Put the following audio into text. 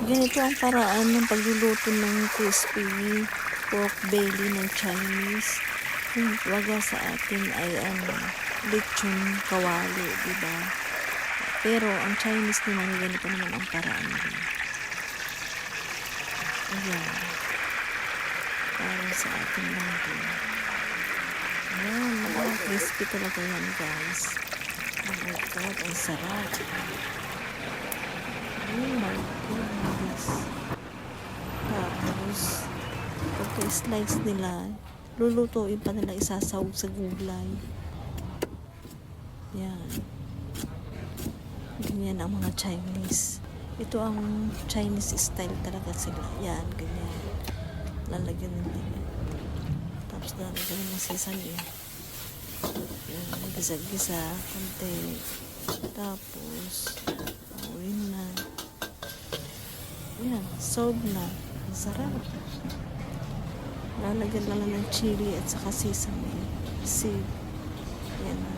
Ganito ang paraan ng pagluluto ng crispy pork belly ng Chinese. Yung waga sa atin ay lechon kawali, diba? Pero ang Chinese naman, ganito naman ang paraan din. Ayan. Para sa atin lang din. Ayan, crispy talaga yan, guys. Oh my God, ang sarap. Oh my goodness. Tapos, pagka-slice nila, lulutuin pa nila, isasawag sa gulay. Yan. Ganyan ang mga Chinese. Ito ang Chinese style talaga sila. Yan, ganyan. Lalagyan nila. Tapos lalagyan ng sesame. Yan, gisa-gisa, konti. Tapos, yun na. Yan, solve na. Ang sarap. Lalagyan lang ng chili at saka sesame seed. Yan.